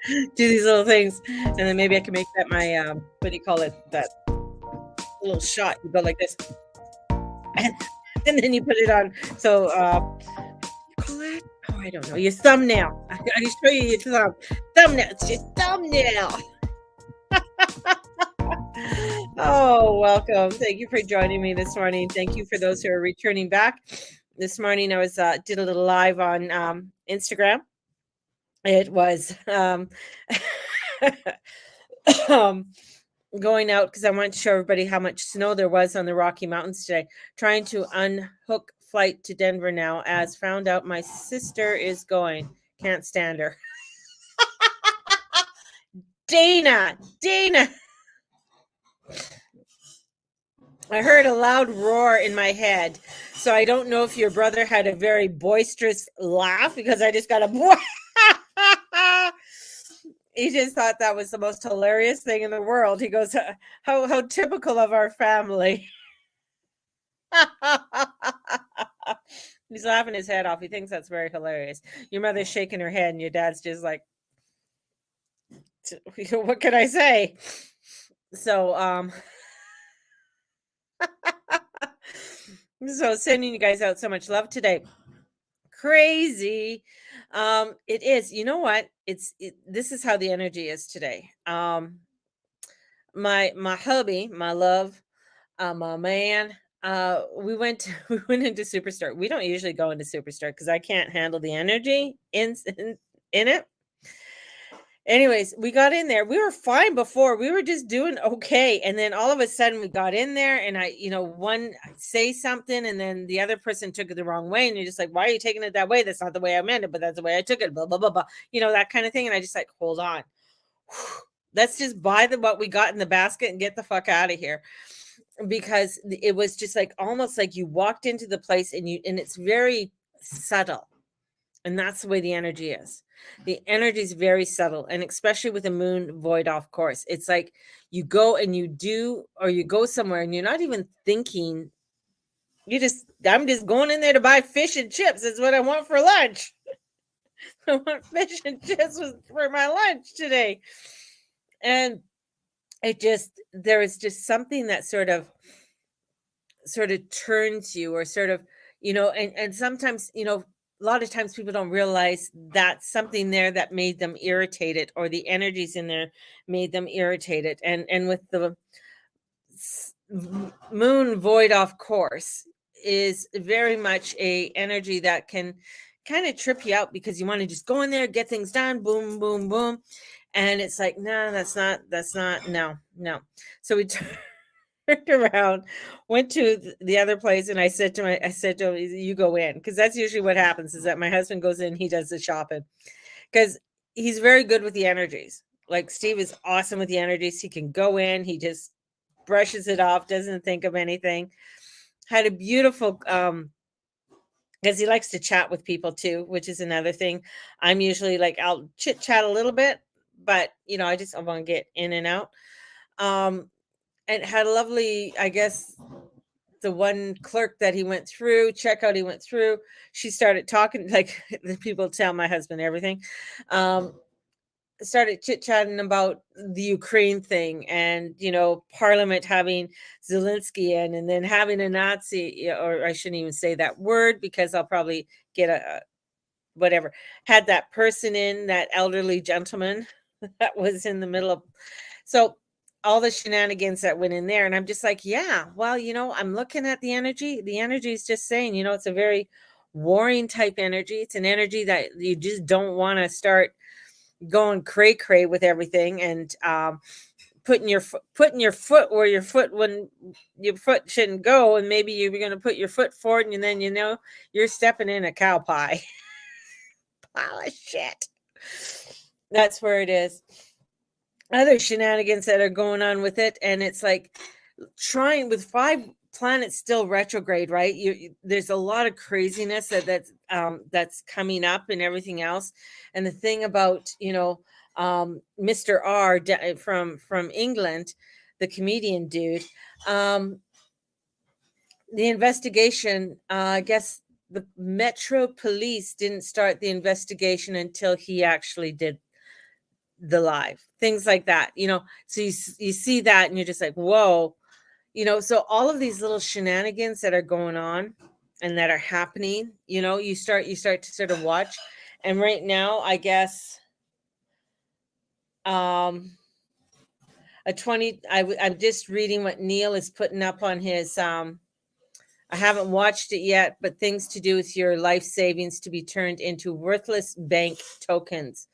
Do these little things, and then maybe I can make that my what do you call it? That little shot. You go like this, and, and then you put it on. So you call it? Oh, I don't know. Your thumbnail. I can show you your thumbnail. It's your thumbnail. Oh, welcome. Thank you for joining me this morning. Thank you for those who are returning back. This morning I was did a little live on Instagram. It was um, going out because I wanted to show everybody how much snow there was on the Rocky Mountains today. Trying to unhook flight to Denver now, as found out my sister is going. Can't stand her. Dana. I heard a loud roar in my head. So I don't know if your brother had a very boisterous laugh because I just got a he just thought that was the most hilarious thing in the world. He goes, how typical of our family. He's laughing his head off. He thinks that's very hilarious. Your mother's shaking her head and your dad's just like, what can I say? So so sending you guys out so much love today. Crazy. It is. You know what? This is how the energy is today. My hubby, my love, my man, we went into Superstore. We don't usually go into Superstore because I can't handle the energy in it. Anyways, we got in there. We were fine before. We were just doing okay. And then all of a sudden we got in there and one say something and then the other person took it the wrong way. And you're just like, why are you taking it that way? That's not the way I meant it, but that's the way I took it. Blah, blah, blah, blah. That kind of thing. And I just like, hold on. Let's just buy what we got in the basket and get the fuck out of here. Because it was just like almost like you walked into the place and it's very subtle. And that's the way the energy is. The energy is very subtle. And especially with the moon void off course, it's like you go and you do, or you go somewhere and you're not even thinking. I'm just going in there to buy fish and chips. That's what I want for lunch. I want fish and chips for my lunch today. And there is just something that sort of turns you, or sort of, and sometimes, a lot of times people don't realize that something there that made them irritated, or the energies in there made them irritated. And with the moon void off course is very much a energy that can kind of trip you out, because you want to just go in there, get things done, boom, boom, boom. And it's like, no, that's not, no. So we turned around, went to the other place, and I said to him, you go in, because that's usually what happens, is that my husband goes in, he does the shopping, because he's very good with the energies. Like Steve is awesome with the energies. He can go in, he just brushes it off, doesn't think of anything. Had a beautiful because he likes to chat with people too, which is another thing. I'm usually like, I'll chit chat a little bit, but I want to get in and out. And had a lovely, I guess, the one clerk that he went through, checkout he went through, she started talking, like the people tell my husband everything. Started chit-chatting about the Ukraine thing, and Parliament having Zelensky in, and then having a Nazi, or I shouldn't even say that word because I'll probably get a whatever, had that person in, that elderly gentleman that was in the middle of, so all the shenanigans that went in there. And I'm just like, yeah, well, I'm looking at the energy. The energy is just saying, it's a very warring type energy. It's an energy that you just don't want to start going cray with everything, and putting your foot where your foot, when your foot shouldn't go, and maybe you're going to put your foot forward, and then you're stepping in a cow pie. Pile of shit. That's where it is. Other shenanigans that are going on with it, and it's like trying with 5 planets still retrograde, right? There's a lot of craziness that's coming up and everything else. And the thing about Mr. R from England, the comedian dude, the investigation, I guess the Metro Police didn't start the investigation until he actually did the live, things like that, so you see that and you're just like, whoa, so all of these little shenanigans that are going on and that are happening, you start to sort of watch. And right now, I guess, um I'm just reading what Neil is putting up on his, I haven't watched it yet, but things to do with your life savings to be turned into worthless bank tokens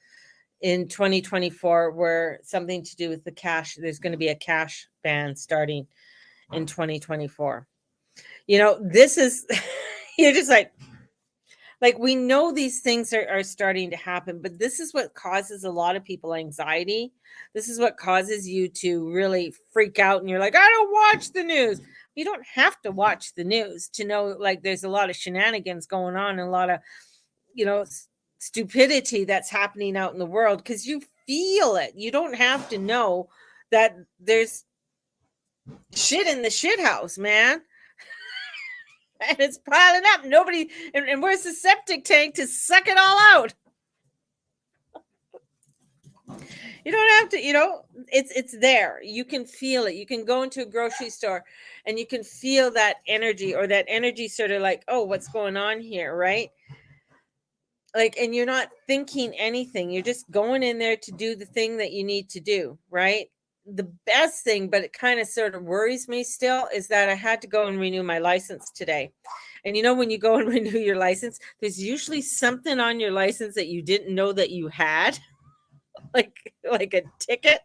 in 2024, where something to do with the cash, there's going to be a cash ban starting in 2024. This is, you're just like we know these things are starting to happen, but this is what causes a lot of people anxiety. This is what causes you to really freak out, and you're like, I don't watch the news. You don't have to watch the news to know, like, there's a lot of shenanigans going on and a lot of, stupidity that's happening out in the world, because you feel it. You don't have to know that there's shit in the shit house, man. And it's piling up. Nobody, and where's the septic tank to suck it all out? You don't have to, it's there. You can feel it. You can go into a grocery store and you can feel that energy, or that energy sort of like, oh, what's going on here, right? Like, and you're not thinking anything. You're just going in there to do the thing that you need to do, right? The best thing, but it kind of sort of worries me still, is that I had to go and renew my license today. And when you go and renew your license, there's usually something on your license that you didn't know that you had, like a ticket.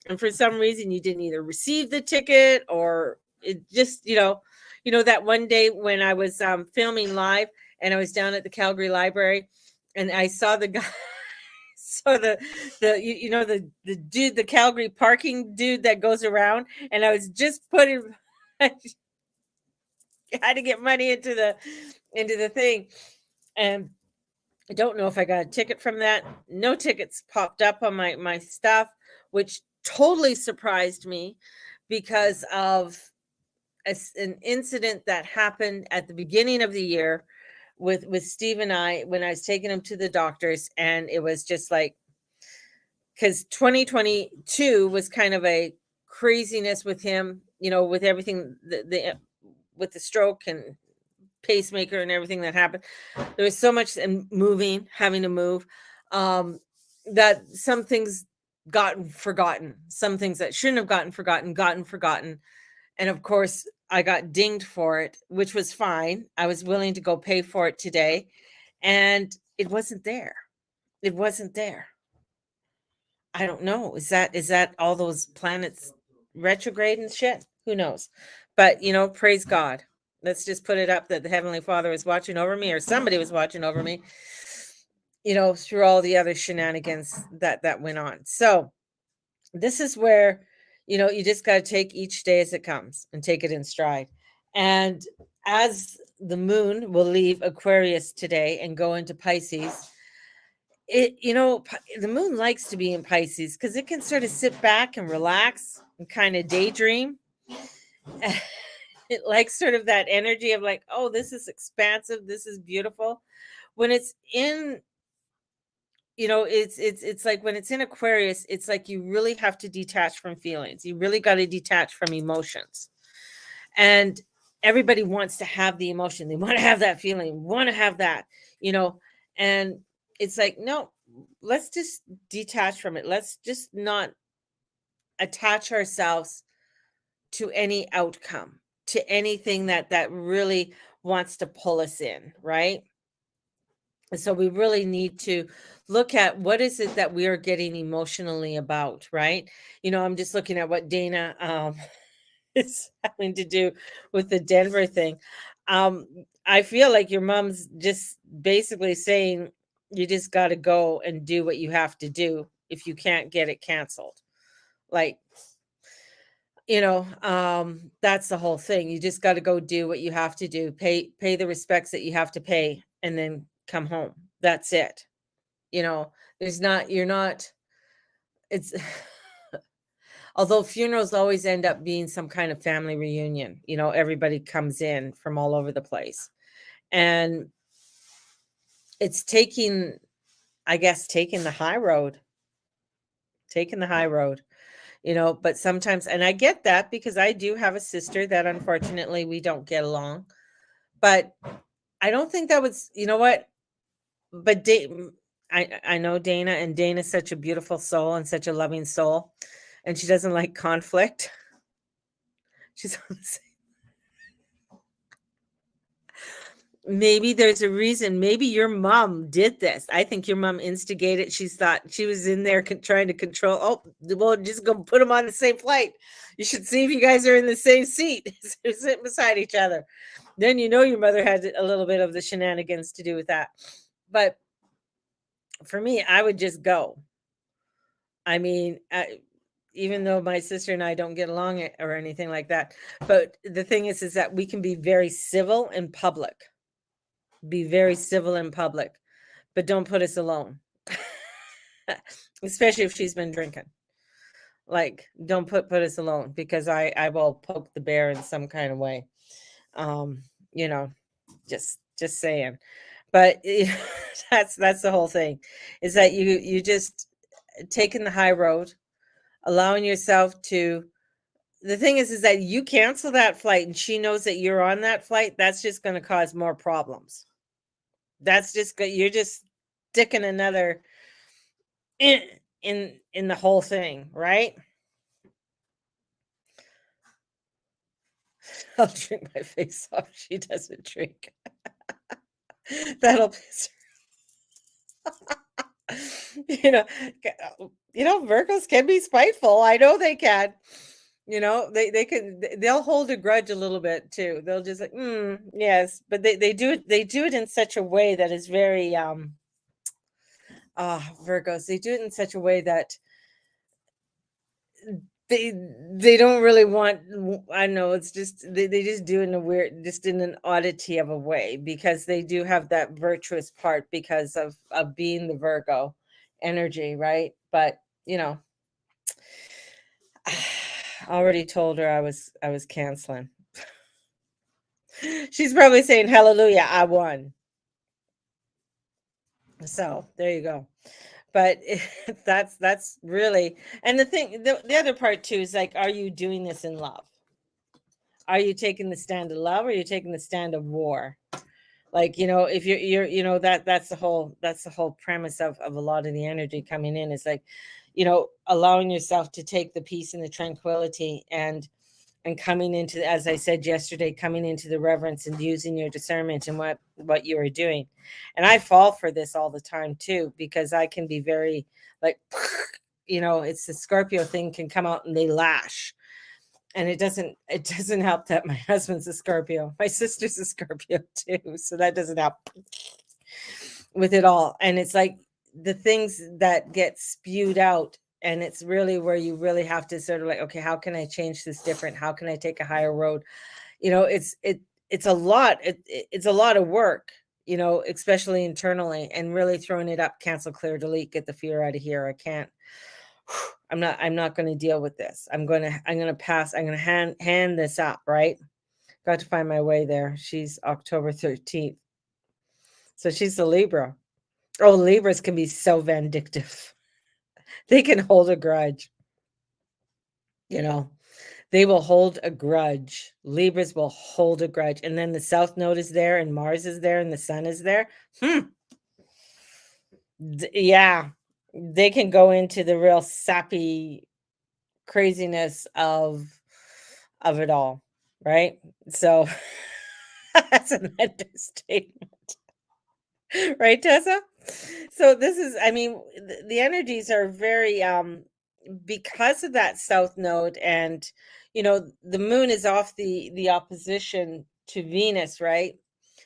And for some reason you didn't either receive the ticket, or it just, that one day when I was filming live and I was down at the Calgary Library and I saw the guy, so the dude, the Calgary parking dude that goes around, and I was just putting, I had to get money into the thing, and I don't know if I got a ticket from that. No tickets popped up on my stuff, which totally surprised me, because of an incident that happened at the beginning of the year with Steve and I, when I was taking him to the doctors. And it was just like, because 2022 was kind of a craziness with him, with everything, with the stroke and pacemaker and everything that happened. There was so much having to move, that some things gotten forgotten, some things that shouldn't have gotten forgotten. And of course, I got dinged for it, which was fine. I was willing to go pay for it today, and it wasn't there. It wasn't there. I don't know. Is that all those planets retrograde and shit? Who knows? But praise God. Let's just put it up that the Heavenly Father was watching over me, or somebody was watching over me, through all the other shenanigans that went on. So this is where, you just got to take each day as it comes and take it in stride. And as the moon will leave Aquarius today and go into Pisces, the moon likes to be in Pisces because it can sort of sit back and relax and kind of daydream. It likes sort of that energy of like, oh, this is expansive, this is beautiful. When it's in, it's like when it's in Aquarius, it's like you really have to detach from feelings. You really got to detach from emotions. And everybody wants to have the emotion. They want to have that feeling, want to have that, and it's like, no, let's just detach from it. Let's just not attach ourselves to any outcome, to anything that really wants to pull us in, right? And so we really need to look at what is it that we are getting emotionally about, right? I'm just looking at what Dana is having to do with the Denver thing. I feel like your mom's just basically saying you just got to go and do what you have to do if you can't get it canceled. Like, that's the whole thing. You just got to go do what you have to do, pay the respects that you have to pay, and then come home. That's it. There's not, you're not, it's, although funerals always end up being some kind of family reunion, everybody comes in from all over the place. And it's taking the high road. taking the high road, but sometimes, and I get that because I do have a sister that unfortunately we don't get along, but I don't think that was, you know what? But I know Dana, and Dana's such a beautiful soul and such a loving soul, and she doesn't like conflict. She's on the same. Maybe there's a reason. Maybe your mom did this. I think your mom instigated. She's thought she was in there trying to control. Oh, well, just go put them on the same flight. You should see if you guys are in the same seat, sitting beside each other. Then your mother had a little bit of the shenanigans to do with that. But for me, I would just go. I mean, even though my sister and I don't get along or anything like that, but the thing is that we can be very civil in public. Be very civil in public, but don't put us alone. Especially if she's been drinking. Like, don't put us alone, because I will poke the bear in some kind of way. You know, just saying. But that's the whole thing, is that you just taking the high road, allowing yourself to. The thing is that you cancel that flight and she knows that you're on that flight. That's just going to cause more problems. That's just you're just sticking another in the whole thing, right? I'll drink my face off. She doesn't drink. That'll piss her. Virgos can be spiteful. I know they can. They'll hold a grudge a little bit too. They'll just like, yes, but they do it in such a way that is very Virgos, they do it in such a way that they don't really want. I know, it's just they just do it in a weird, just in an oddity of a way, because they do have that virtuous part because of being the Virgo energy, right? But already told her I was canceling. She's probably saying, hallelujah, I won. So there you go. But that's really, and the other part too is like, are you doing this in love? Are you taking the stand of love, or are you taking the stand of war? Like, if you're that's the whole premise of a lot of the energy coming in, is like, allowing yourself to take the peace and the tranquility, and coming into, as I said yesterday, coming into the reverence and using your discernment and what you are doing. And I fall for this all the time too, because I can be very like, it's the Scorpio thing can come out and they lash. And it doesn't help that my husband's a Scorpio. My sister's a Scorpio too. So that doesn't help with it all. And it's like the things that get spewed out, and it's really where you really have to sort of like, okay, how can I change this different? How can I take a higher road? It's a lot. It's a lot of work, especially internally, and really throwing it up, cancel, clear, delete, get the fear out of here. I can't. I'm not going to deal with this. I'm going to pass. I'm going to hand this up, right? Got to find my way there. She's October 13th. So she's the Libra. Oh, Libras can be so vindictive. They can hold a grudge. They will hold a grudge. Libras will hold a grudge. And then the South Node is there, and Mars is there, and the Sun is there. Yeah. They can go into the real sappy craziness of it all, right? So that's an understatement. Right, Tessa? So this is, I mean, the energies are very because of that South Node, and the moon is off the opposition to Venus, right?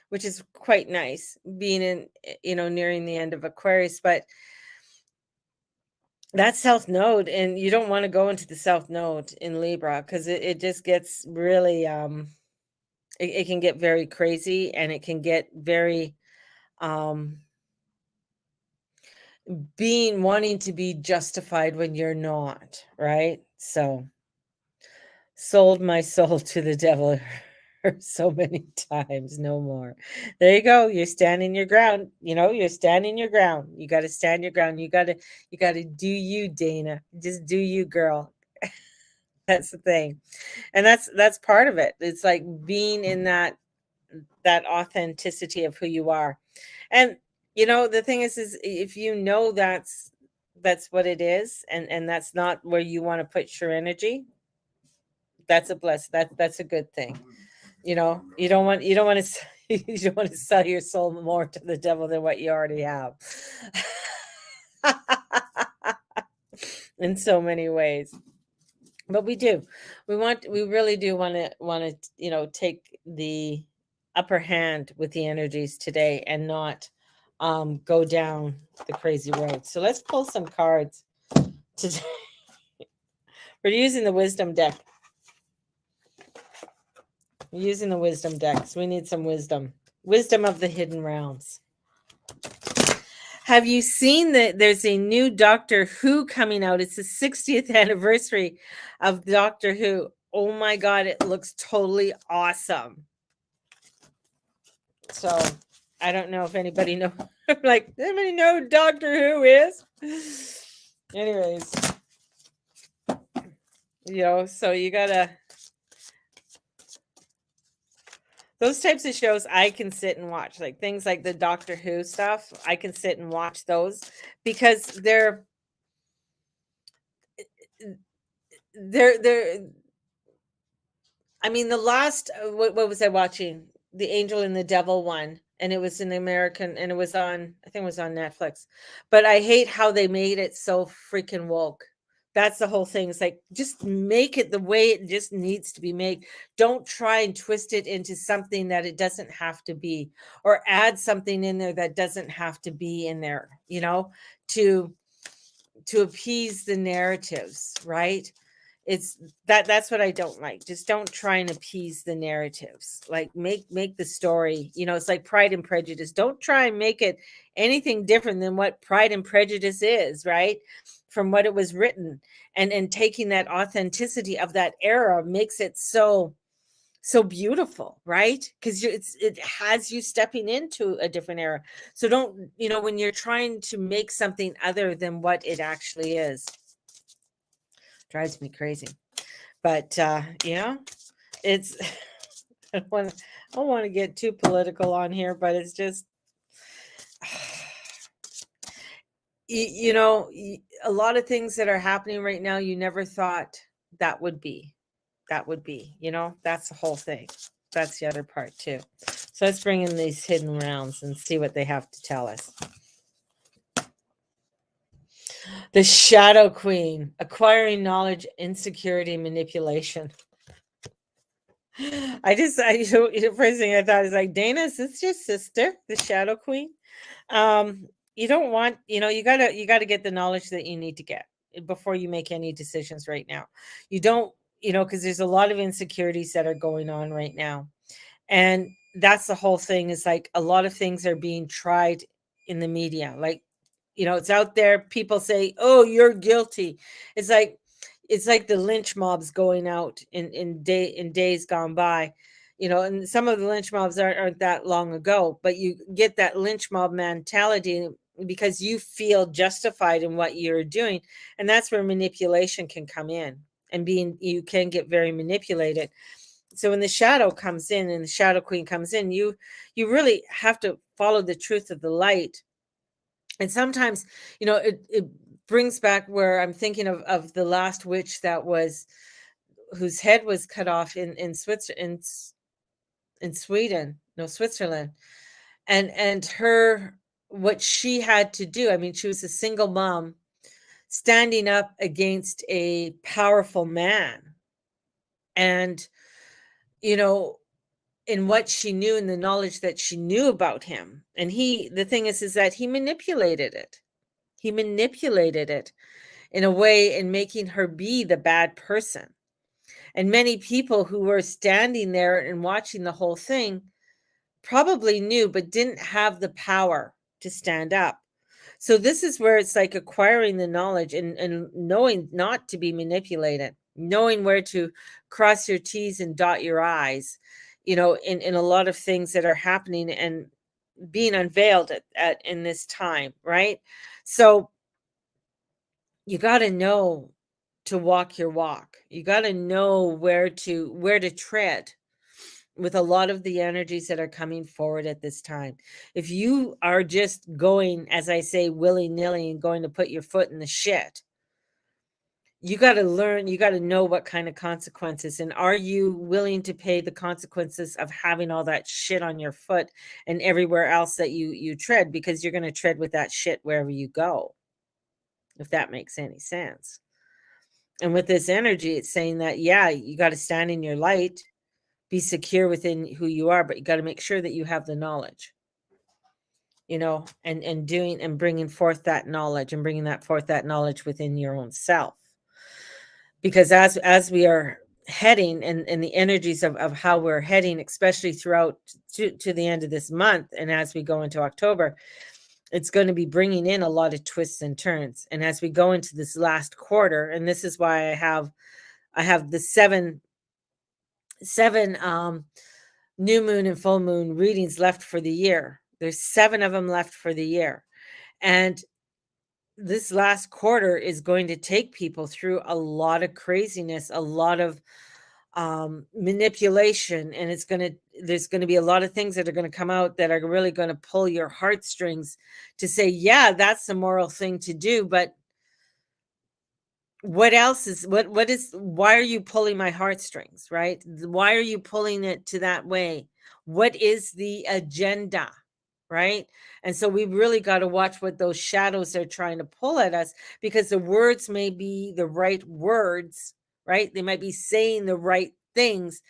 Which is quite nice, being in nearing the end of Aquarius. But that South Node, and you don't want to go into the South Node in Libra, because it just gets really it can get very crazy, and it can get very wanting to be justified when you're not, right? So sold my soul to the devil. so many times, no more. There you go. You're standing your ground. You're standing your ground. You got to stand your ground. You got to do you, Dana. Just do you, girl. That's the thing. And that's part of it. It's like being in that authenticity of who you are. And the thing is if that's what it is, and that's not where you want to put your energy, that's a bless. That's a good thing. You don't want to you don't want to sell your soul more to the devil than what you already have. In so many ways. But we really do want to take the upper hand with the energies today and not go down the crazy road. So let's pull some cards today. We're using the wisdom deck. We're using the wisdom deck. So we need some wisdom. Wisdom of the hidden realms. Have you seen that there's a new Doctor Who coming out? It's the 60th anniversary of Doctor Who. Oh my God, it looks totally awesome. So I don't know if anybody knows. Like, anybody know who Doctor Who is? Anyways, so you gotta. Those types of shows I can sit and watch, like things like the Doctor Who stuff. I can sit and watch those because they're I mean, the last what was I watching? The Angel and the Devil one, and it was an American, and it was on, I think it was on Netflix. But I hate how they made it so freaking woke. That's the whole thing. It's like, just make it the way it just needs to be made. Don't try and twist it into something that it doesn't have to be, or add something in there that doesn't have to be in there, to appease the narratives, right? That's what I don't like. Just don't try and appease the narratives. Like, make the story, it's like Pride and Prejudice. Don't try and make it anything different than what Pride and Prejudice is, right? From what it was written. And taking that authenticity of that era makes it so beautiful, right? Because it has you stepping into a different era. So don't, when you're trying to make something other than what it actually is, drives me crazy. But it's I don't want to get too political on here, but it's just a lot of things that are happening right now you never thought that would be. That's the whole thing. That's the other part too. So let's bring in these hidden realms and see what they have to tell us. The Shadow Queen, acquiring knowledge, insecurity, manipulation. First thing I thought is like, Dana, is this your sister, the Shadow Queen? You don't want, you gotta get the knowledge that you need to get before you make any decisions right now. You don't, because there's a lot of insecurities that are going on right now. And that's the whole thing, is like a lot of things are being tried in the media. Like, it's out there. People say, oh, you're guilty. It's like the lynch mobs going out in days gone by, and some of the lynch mobs aren't that long ago, but you get that lynch mob mentality because you feel justified in what you're doing. And that's where manipulation can come in, and you can get very manipulated. So when the shadow comes in and the Shadow Queen comes in, you really have to follow the truth of the light. And sometimes, it brings back where I'm thinking of the last witch whose head was cut off in Switzerland, in Sweden, no, Switzerland. And what she had to do, I mean, she was a single mom standing up against a powerful man. And, in what she knew and the knowledge that she knew about him. And the thing is that he manipulated it. He manipulated it in a way in making her be the bad person. And many people who were standing there and watching the whole thing probably knew, but didn't have the power to stand up. So this is where it's like acquiring the knowledge and knowing not to be manipulated, knowing where to cross your T's and dot your I's, in a lot of things that are happening and being unveiled at in this time, right? So you got to know to walk your walk. You got to know where to tread with a lot of the energies that are coming forward at this time. If you are just going, as I say, willy-nilly and going to put your foot in the shit, you got to learn, you got to know what kind of consequences, and are you willing to pay the consequences of having all that shit on your foot and everywhere else that you tread, because you're going to tread with that shit wherever you go, if that makes any sense. And with this energy, it's saying that, yeah, you got to stand in your light, be secure within who you are, but you got to make sure that you have the knowledge, and doing and bringing forth that knowledge and bringing that knowledge within your own self. Because as we are heading, and the energies of how we're heading, especially throughout to the end of this month, and as we go into October, it's going to be bringing in a lot of twists and turns. And as we go into this last quarter, and this is why I have the seven new moon and full moon readings left for the year. There's 7 of them left for the year. And this last quarter is going to take people through a lot of craziness, a lot of manipulation, and there's going to be a lot of things that are going to come out that are really going to pull your heartstrings to say, yeah, that's the moral thing to do, but what else is why are you pulling my heartstrings, right? Why are you pulling it to that way? What is the agenda, right? And so we really got to watch what those shadows are trying to pull at us, because the words may be the right words, right? They might be saying the right things.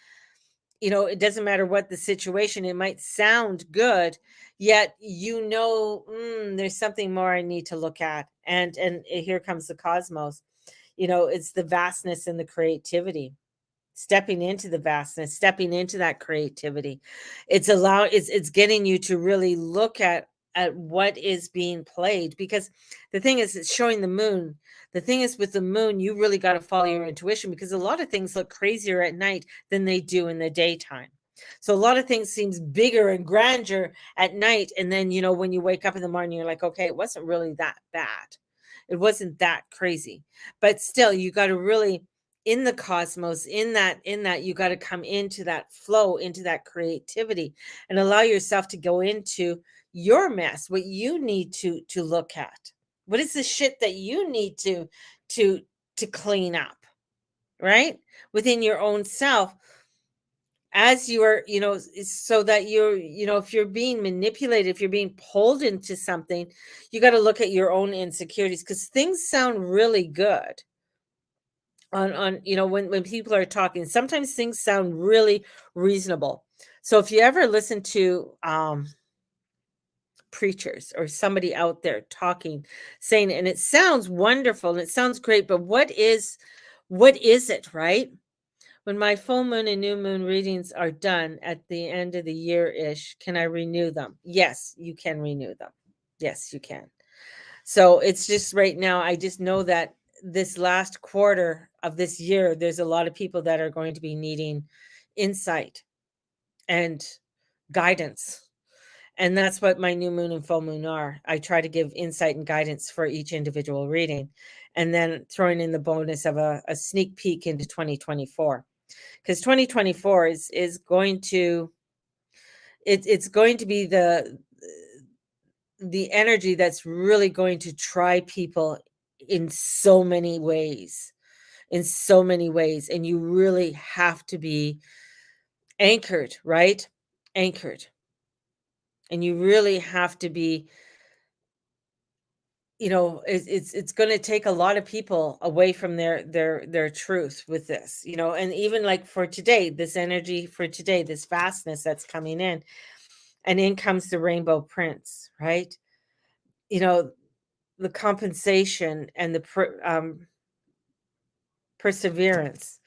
It doesn't matter what the situation, it might sound good, yet there's something more I need to look at. And here comes the cosmos. It's the vastness and the creativity. Stepping into the vastness, stepping into that creativity. It's getting you to really look at what is being played, because the thing is, it's showing the moon. The thing is, with the moon, you really got to follow your intuition, because a lot of things look crazier at night than they do in the daytime. So a lot of things seems bigger and grander at night, and then when you wake up in the morning, you're like, okay, it wasn't really that bad. It wasn't that crazy. But still, you got to really, in the cosmos, in that you got to come into that flow, into that creativity, and allow yourself to go into your mess, what you need to look at. What is the shit that you need to to clean up, right? Within your own self, as you are, so that if you're being manipulated, if you're being pulled into something, you got to look at your own insecurities, because things sound really good on when people are talking. Sometimes things sound really reasonable. So if you ever listen to preachers or somebody out there talking, saying, and it sounds wonderful and it sounds great, but what is it, right? When my full moon and new moon readings are done at the end of the year-ish, can I renew them? Yes, you can renew them. Yes, you can. So it's just right now, I just know that this last quarter of this year, there's a lot of people that are going to be needing insight and guidance. And that's what my new moon and full moon are. I try to give insight and guidance for each individual reading, and then throwing in the bonus of a sneak peek into 2024. Because 2024 is going to it's going to be the energy that's really going to try people in so many ways, and you really have to be anchored, right? Anchored. And you really have to be, it's going to take a lot of people away from their truth with this, and even like for today, this energy for today, this vastness that's coming in, and in comes the rainbow prince, right? you know the compensation and the perseverance,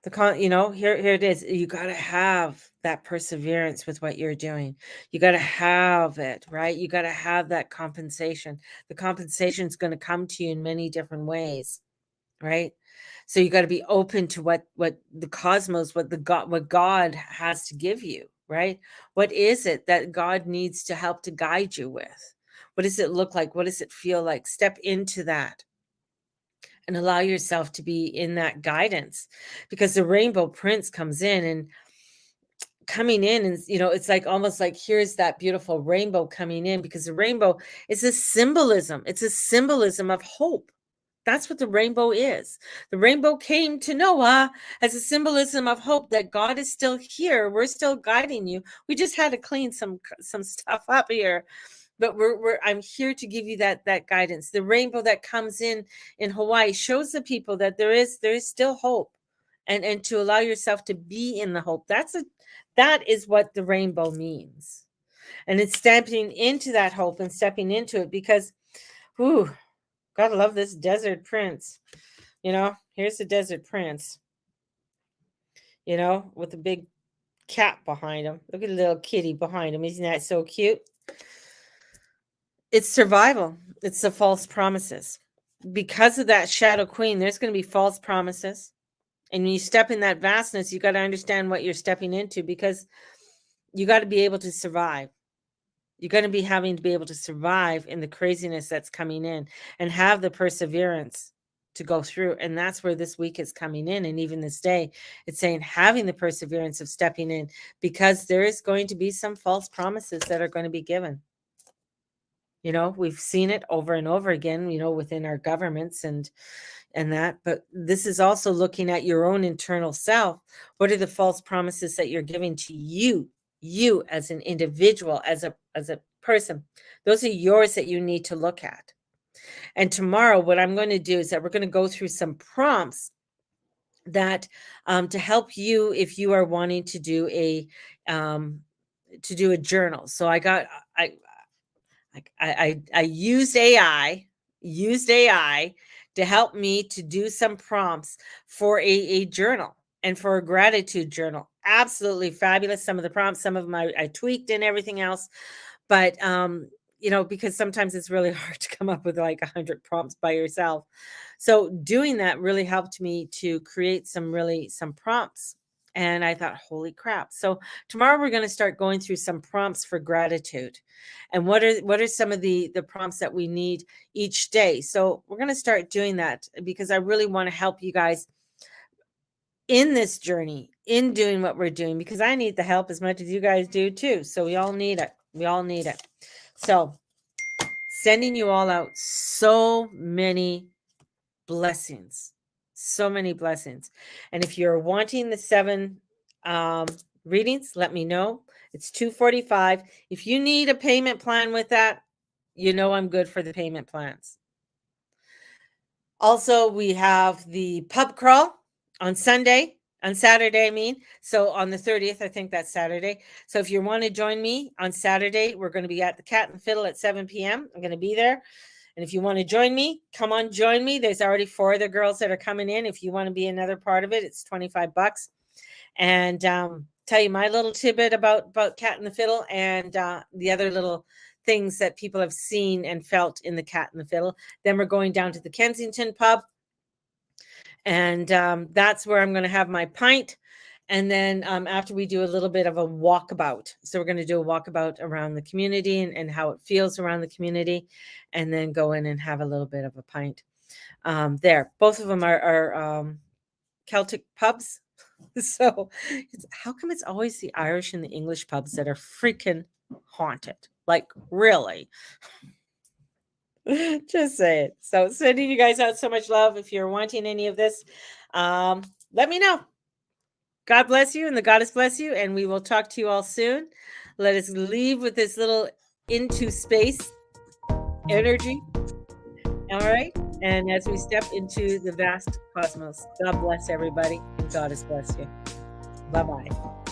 here it is. You got to have that perseverance with what you're doing. You got to have it, right? You got to have that compensation. The compensation is going to come to you in many different ways, right? So you got to be open to what the cosmos, what God has to give you, right? What is it that God needs to help to guide you with? What does it look like? What does it feel like? Step into that and allow yourself to be in that guidance, because the rainbow prince comes in and coming in, and it's like almost like here's that beautiful rainbow coming in, because the rainbow is a symbolism. It's a symbolism of hope. That's what the rainbow is. The rainbow came to Noah as a symbolism of hope, that God is still here. We're still guiding you. We just had to clean some stuff up here, but I'm here to give you that guidance. The rainbow that comes in Hawaii shows the people that there is still hope, and to allow yourself to be in the hope. That is what the rainbow means. And it's stepping into that hope and stepping into it, because whew, gotta love this desert prince. Here's the desert prince, with a big cat behind him. Look at the little kitty behind him. Isn't that so cute? It's survival. It's the false promises. Because of that shadow queen, there's going to be false promises. And when you step in that vastness, you got to understand what you're stepping into, because you got to be able to survive. You're going to be having to be able to survive in the craziness that's coming in, and have the perseverance to go through. And that's where this week is coming in. And even this day, it's saying having the perseverance of stepping in, because there is going to be some false promises that are going to be given. We've seen it over and over again, within our governments and that. But this is also looking at your own internal self. What are the false promises that you're giving to you as an individual, as a person? Those are yours that you need to look at. And tomorrow, what I'm going to do is that we're going to go through some prompts that to help you if you are wanting to do a journal. So I used AI to help me to do some prompts for a journal and for a gratitude journal. Absolutely fabulous. Some of the prompts, some of them I tweaked and everything else. But, because sometimes it's really hard to come up with like 100 prompts by yourself. So doing that really helped me to create some prompts. And I thought, holy crap. So tomorrow we're going to start going through some prompts for gratitude. And what are some of the prompts that we need each day? So we're going to start doing that, because I really want to help you guys in this journey, in doing what we're doing, because I need the help as much as you guys do too. So we all need it. So sending you all out so many blessings. And if you're wanting the 7 readings, let me know. It's $245. If you need a payment plan with that, I'm good for the payment plans. Also, we have the pub crawl on Saturday, I mean. So on the 30th, I think that's Saturday. So if you want to join me on Saturday, we're going to be at the Cat and Fiddle at 7 p.m. I'm going to be there. And if you want to join me, come on, join me. There's already 4 other girls that are coming in. If you want to be another part of it, it's $25. And tell you my little tidbit about Cat and the Fiddle, and the other little things that people have seen and felt in the Cat and the Fiddle. Then we're going down to the Kensington pub. And that's where I'm going to have my pint. And then after we do a little bit of a walkabout. So we're going to do a walkabout around the community and how it feels around the community, and then go in and have a little bit of a pint there. Both of them are Celtic pubs. So how come it's always the Irish and the English pubs that are freaking haunted? Like, really? Just say it. So sending you guys out so much love. If you're wanting any of this, let me know. God bless you, and the goddess bless you, and we will talk to you all soon. Let us leave with this little into space energy. All right. And as we step into the vast cosmos, God bless everybody. Goddess bless you. Bye-bye.